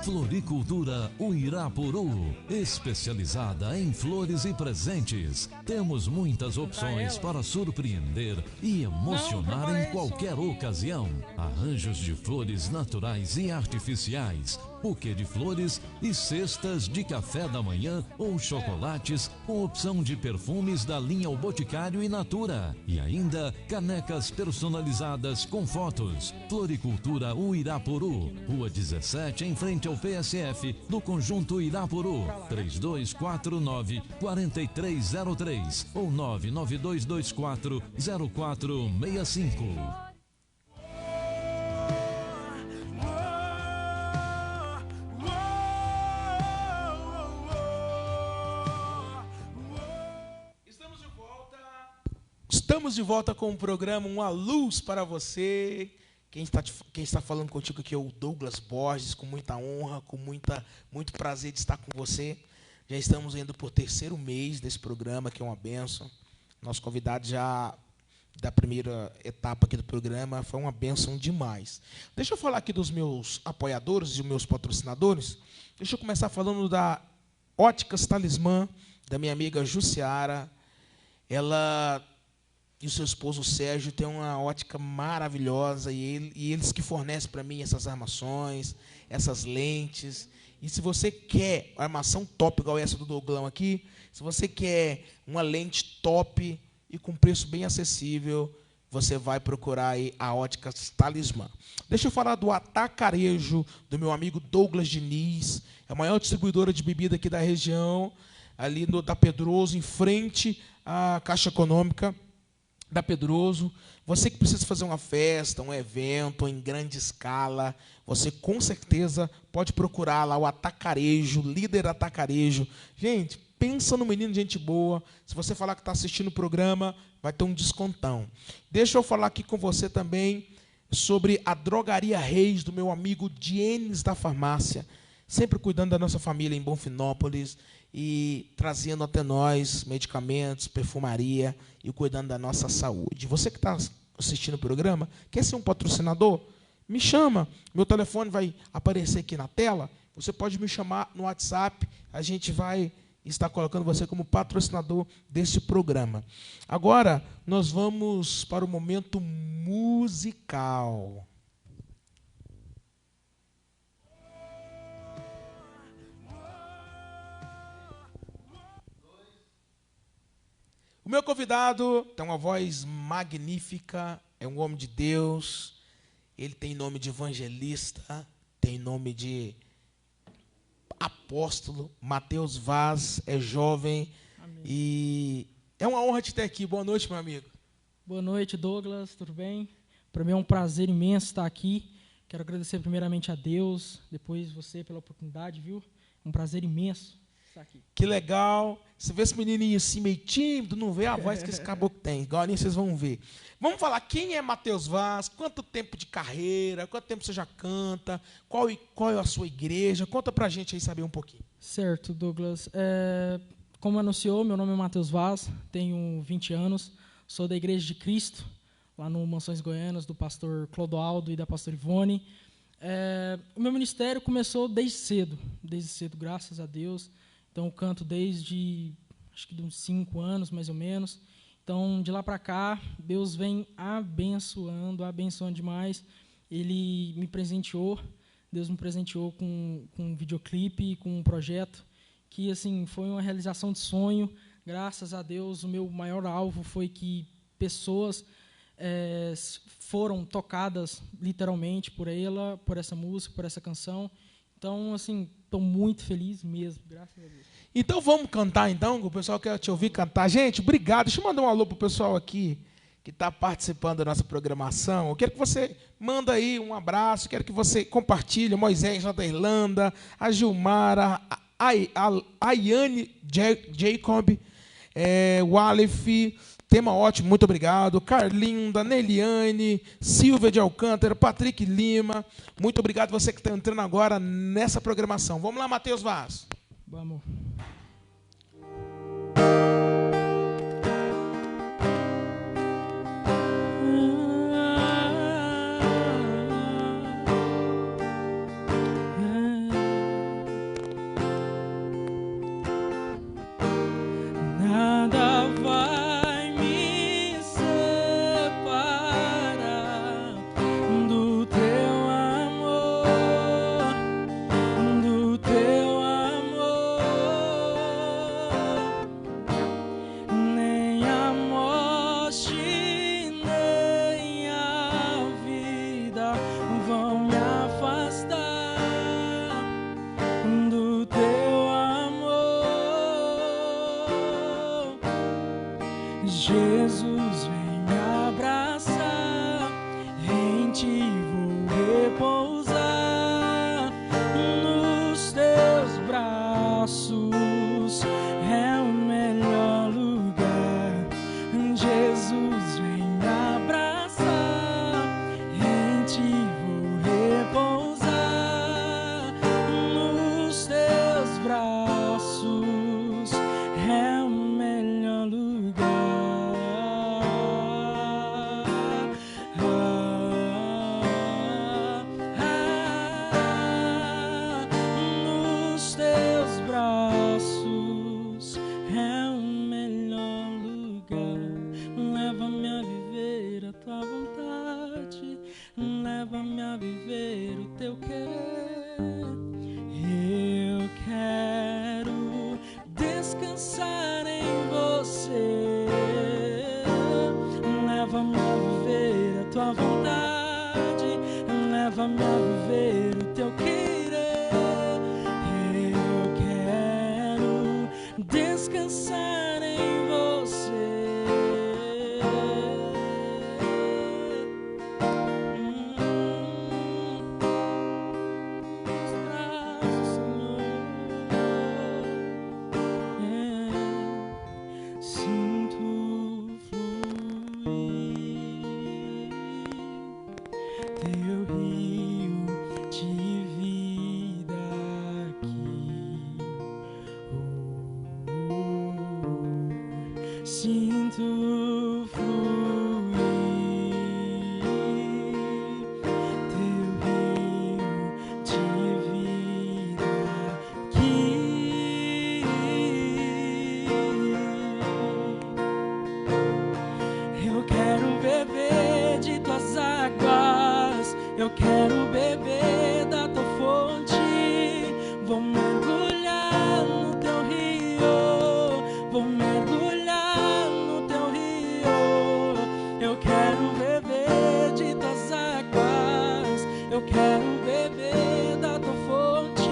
Floricultura Uirapuru, especializada em flores e presentes. Temos muitas opções para surpreender e emocionar em qualquer ocasião. Arranjos de flores naturais e artificiais, buquê de flores e cestas de café da manhã ou chocolates com opção de perfumes da linha O Boticário e Natura. E ainda canecas personalizadas com fotos. Floricultura Uirapuru, Rua 17, em frente ao PSF do Conjunto Irapuru, 3249-4303 ou 99224-0465. Estamos de volta com o programa Uma Luz para Você. Quem está falando contigo aqui é o Douglas Borges, com muita honra, com muito prazer de estar com você. Já estamos indo por 3º mês desse programa, que é uma bênção. Nosso convidado já da primeira etapa aqui do programa foi uma bênção demais. Deixa eu falar aqui dos meus apoiadores e dos meus patrocinadores. Deixa eu começar falando da Óticas Talismã, da minha amiga Jussiara. Ela e o seu esposo Sérgio têm uma ótica maravilhosa e eles que fornecem para mim essas armações, essas lentes. E se você quer uma armação top igual essa do Douglão aqui, se você quer uma lente top e com preço bem acessível, você vai procurar aí a Óticas Talismã. Deixa eu falar do Atacarejo, do meu amigo Douglas Diniz, é a maior distribuidora de bebida aqui da região, ali da Pedroso, em frente à Caixa Econômica. da Pedroso. Você que precisa fazer uma festa, um evento em grande escala, você com certeza pode procurar lá o Atacarejo, Líder Atacarejo. Gente, pensa no menino de gente boa. Se você falar que está assistindo o programa, vai ter um descontão. Deixa eu falar aqui com você também sobre a Drogaria Reis, do meu amigo Dienes da Farmácia, sempre cuidando da nossa família em Bonfinópolis e trazendo até nós medicamentos, perfumaria e cuidando da nossa saúde. Você que está assistindo o programa, quer ser um patrocinador? Me chama. Meu telefone vai aparecer aqui na tela. Você pode me chamar no WhatsApp. A gente vai estar colocando você como patrocinador desse programa. Agora, nós vamos para o momento musical. O meu convidado tem uma voz magnífica, é um homem de Deus, ele tem nome de evangelista, tem nome de apóstolo. Mateus Vaz é jovem. Amém. E é uma honra te ter aqui. Boa noite, meu amigo. Boa noite, Douglas, tudo bem? Para mim é um prazer imenso estar aqui. Quero agradecer primeiramente a Deus, depois você pela oportunidade, viu? Um prazer imenso estar aqui. Que legal. Você vê esse menininho assim, meio tímido, não vê a voz que esse caboclo tem. Igual nem vocês vão ver. Vamos falar quem é Mateus Vaz, quanto tempo de carreira, quanto tempo você já canta, qual é a sua igreja. Conta pra gente aí saber um pouquinho. Certo, Douglas. Como anunciou, meu nome é Mateus Vaz, tenho 20 anos, sou da Igreja de Cristo, lá no Mansões Goianas, do pastor Clodoaldo e da pastora Ivone. O meu ministério começou desde cedo, graças a Deus. Então, eu canto desde, acho que de uns 5 anos, mais ou menos. Então, de lá para cá, Deus vem abençoando demais. Ele me presenteou, Deus me presenteou com um videoclipe, com um projeto que, assim, foi uma realização de sonho. Graças a Deus, o meu maior alvo foi que pessoas foram tocadas, literalmente, por ela, por essa música, por essa canção. Então, assim, estou muito feliz mesmo, graças a Deus. Então, vamos cantar, então? O pessoal quer te ouvir cantar. Gente, obrigado. Deixa eu mandar um alô para o pessoal aqui que está participando da nossa programação. Eu quero que você manda aí um abraço, quero que você compartilhe. Moisés, lá da Irlanda, a Gilmara, a Ayane Jacob, o Aleph, tema ótimo, muito obrigado. Carlinda, Neliane, Silvia de Alcântara, Patrick Lima, muito obrigado você que está entrando agora nessa programação. Vamos lá, Mateus Vaz. Vamos. Nada vai me separar do teu amor, do teu amor. Nem a morte, nem a vida vão me afastar do teu amor. Jesus, vem me abraçar, em ti vou repousar, nos teus braços é o melhor lugar. Jesus, vem me abraçar, em ti vou repousar, nos teus braços é o melhor lugar. Nos teus braços é o melhor lugar. Leva-me a viver a tua vontade, leva-me a viver o teu querer. Eu quero descansar em você. Leva-me a viver a tua vontade, leva-me a viver o teu querer. Eu quero descansar em você. sinto fluir teu rio de vida aqui. Eu quero beber de tuas águas, eu quero beber da tua fonte. Vou mergulhar no teu rio, vou mergulhar no teu rio. Eu quero beber de tuas águas, eu quero beber da tua fonte.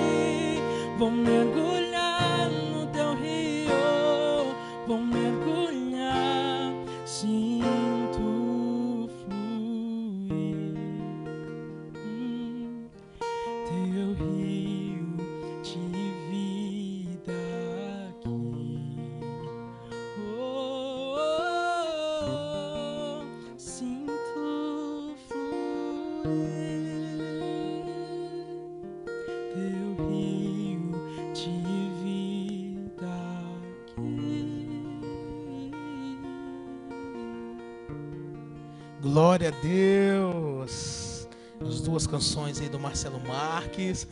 Vou mergulhar no teu rio, vou mergulhar, sinto fluir teu rio de vida aqui. Oh, sinto fluir teu rio de vida aqui. Glória a Deus. As duas canções aí do Marcelo Marques.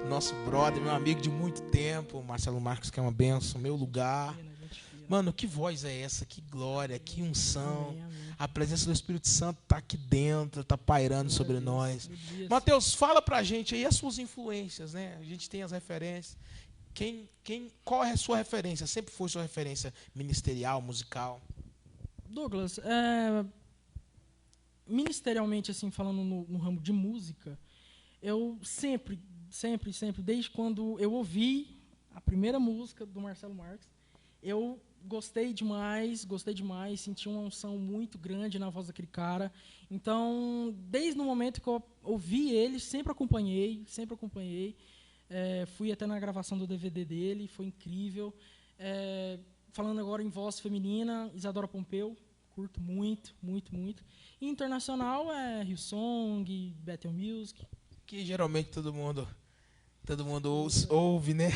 Nosso brother, meu amigo de muito tempo. Marcelo Marques, que é uma benção, meu lugar. Mano, que voz é essa? Que glória, que unção. A presença do Espírito Santo está aqui dentro, está pairando sobre nós. Mateus, fala pra gente aí as suas influências, né? A gente tem as referências. Qual é a sua referência? Sempre foi sua referência ministerial, musical? Douglas, ministerialmente, assim, falando no ramo de música, eu sempre, desde quando eu ouvi a primeira música do Marcelo Marques, eu gostei demais, senti uma unção muito grande na voz daquele cara. Então, desde o momento que eu ouvi ele, sempre acompanhei. Fui até na gravação do DVD dele, foi incrível. Falando agora em voz feminina, Isadora Pompeu, curto muito. E internacional é Hillsong, Bethel Music. Que geralmente todo mundo ouve, né?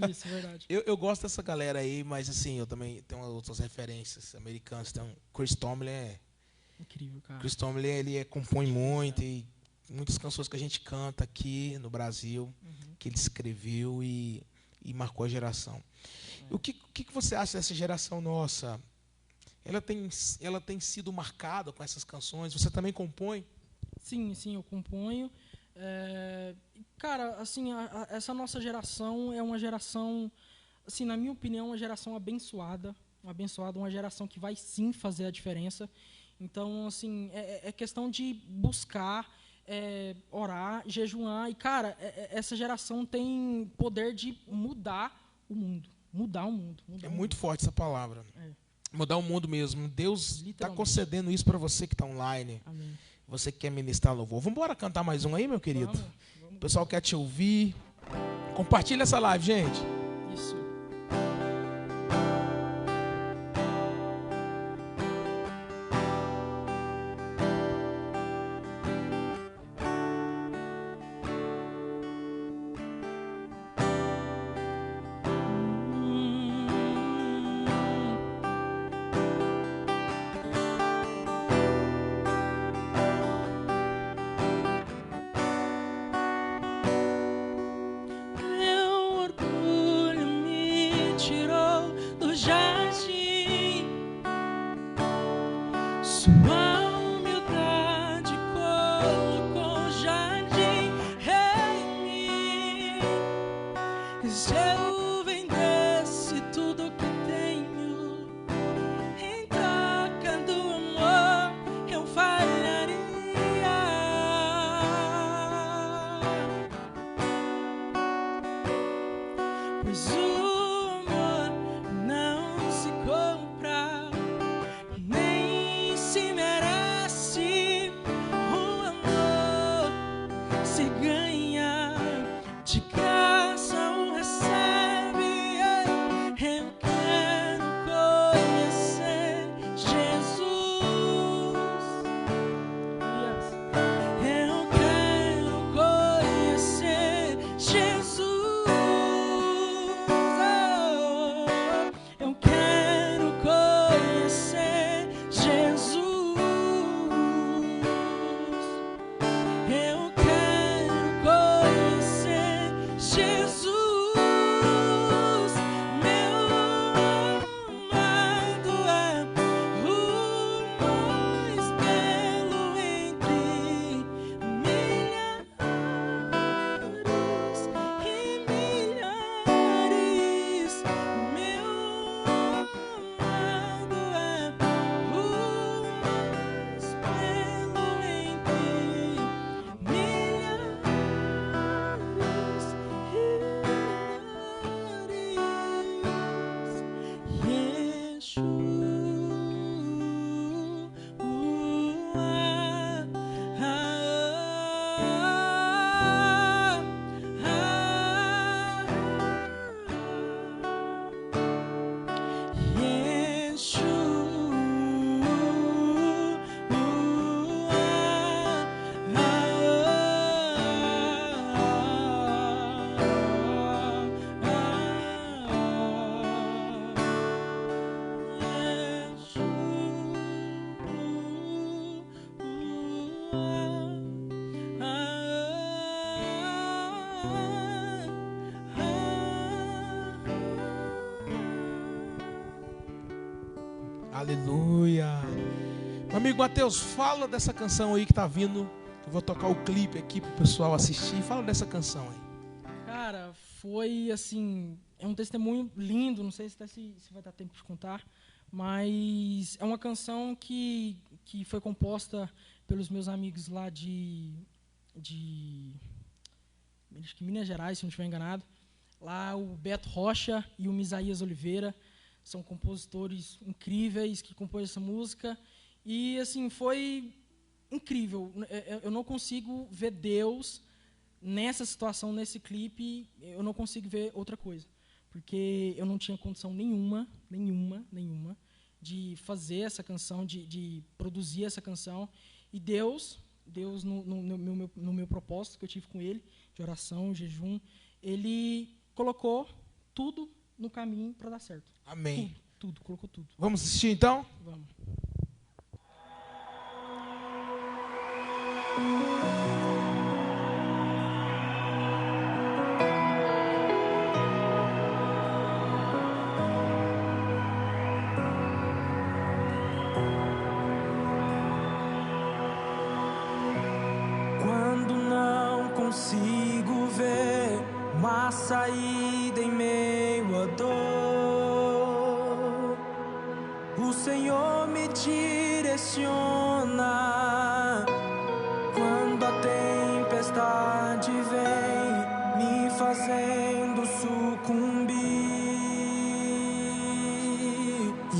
Isso, verdade. Eu gosto dessa galera aí, mas assim, eu também tenho outras referências americanas. Então, Chris Tomlin é incrível, cara. Chris Tomlin, ele compõe muito, e muitas canções que a gente canta aqui no Brasil, que ele escreveu e marcou a geração. O que você acha dessa geração nossa? Ela tem sido marcada com essas canções? Você também compõe? Sim, eu componho. Cara, assim, essa nossa geração é uma geração, assim, na minha opinião, uma geração abençoada, uma geração que vai sim fazer a diferença. Então, assim, é questão de buscar, orar, jejuar. E, cara, essa geração tem poder de mudar o mundo. É muito forte essa palavra. Mudar o mundo mesmo. Deus está concedendo isso para você que está online. Amém. Você que quer ministrar louvor. Vamos embora cantar mais um aí, meu querido? Vamos. O pessoal quer te ouvir. Compartilha essa live, gente. Isso. Se Aleluia. Meu amigo Mateus, fala dessa canção aí que tá vindo. Eu vou tocar o clipe aqui pro pessoal assistir. Fala dessa canção aí. Cara, foi assim, é um testemunho lindo, não sei se vai dar tempo de contar, mas é uma canção que foi composta pelos meus amigos lá de acho que Minas Gerais, se não estiver enganado. Lá o Beto Rocha e o Misaías Oliveira são compositores incríveis que compõem essa música. E assim, foi incrível. Eu não consigo ver Deus nessa situação, nesse clipe. Eu não consigo ver outra coisa. Porque eu não tinha condição nenhuma de fazer essa canção, de produzir essa canção. E Deus no meu propósito que eu tive com Ele, de oração, jejum, Ele colocou tudo no caminho para dar certo. Amém. Tudo, colocou tudo. Vamos assistir então? Vamos. Quando não consigo ver uma saída em meio à dor, o Senhor me direciona. Quando a tempestade vem me fazendo sucumbir,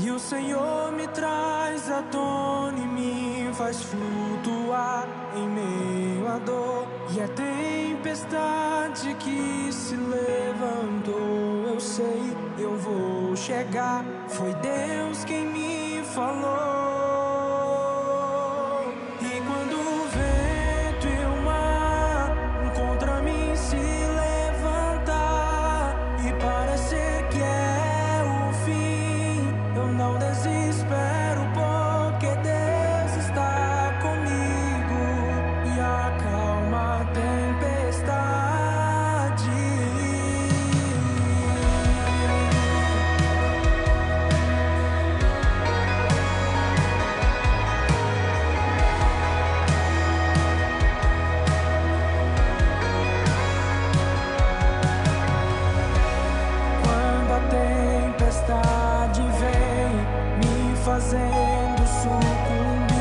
e o Senhor me traz à tona e me faz flutuar em meio à dor. E a tempestade que se levantou, eu sei, eu vou chegar. Foi Deus quem me falou. E quando o vento e o mar contra mim se levantar e parecer que é o fim, eu não desespero, porque Deus está comigo e acalma a tempestade. Quando a tempestade vem me fazendo sucumbir,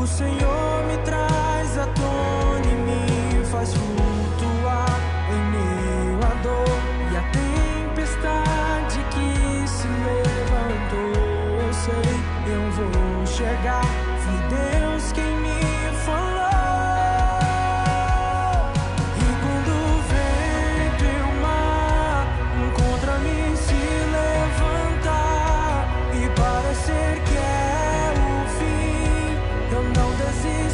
o Senhor me traz à tona e me faz flutuar em meio à dor. E a tempestade que se levantou, eu sei, eu vou chegar. Foi Deus quem me falou. E quando o vento e o mar contra mim se levantar e parecer que é o fim, eu não desisto.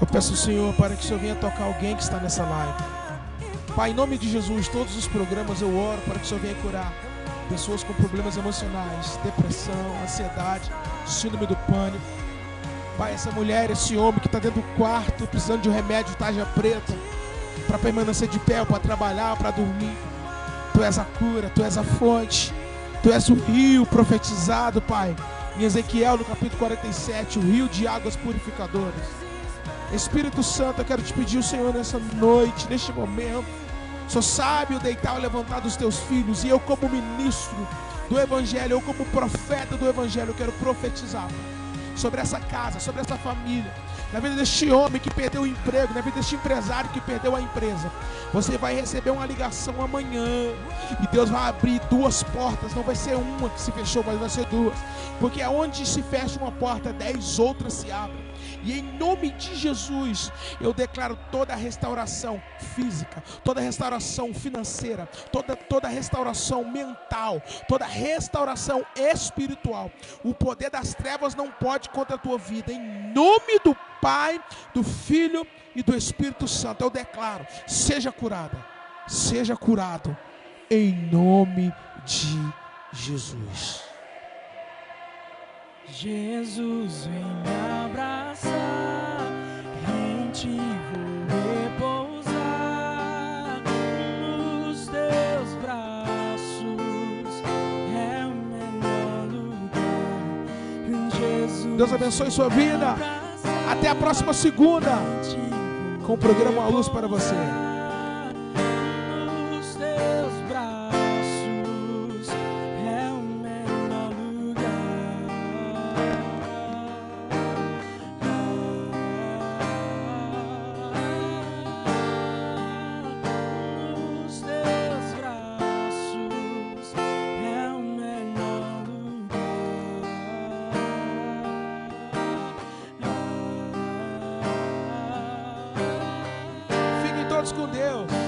Eu peço ao Senhor para que o Senhor venha tocar alguém que está nessa live. Pai, em nome de Jesus, todos os programas eu oro para que o Senhor venha curar pessoas com problemas emocionais, depressão, ansiedade, síndrome do pânico. Pai, essa mulher, esse homem que está dentro do quarto precisando de um remédio tarja preta para permanecer de pé, para trabalhar, para dormir. Tu és a cura, Tu és a fonte, Tu és o rio profetizado, Pai. Em Ezequiel, no capítulo 47, o rio de águas purificadoras. Espírito Santo, eu quero te pedir o Senhor nessa noite, neste momento. Só sabe o deitar e levantar dos teus filhos. E eu, como ministro do Evangelho, eu como profeta do Evangelho, eu quero profetizar sobre essa casa, sobre essa família, na vida deste homem que perdeu o emprego, na vida deste empresário que perdeu a empresa. Você vai receber uma ligação amanhã e Deus vai abrir 2 portas. Não vai ser uma que se fechou, mas vai ser 2, porque aonde se fecha uma porta, 10 outras se abrem. E em nome de Jesus, eu declaro toda a restauração física, toda a restauração financeira, toda a restauração mental, toda a restauração espiritual. O poder das trevas não pode contra a tua vida. Em nome do Pai, do Filho e do Espírito Santo, eu declaro: seja curada, seja curado, em nome de Jesus. Jesus, vem me abraçar, em ti vou repousar, nos teus braços é o melhor lugar. Jesus, Deus abençoe sua vida. Até a próxima segunda com o programa Uma Luz para você. Com Deus.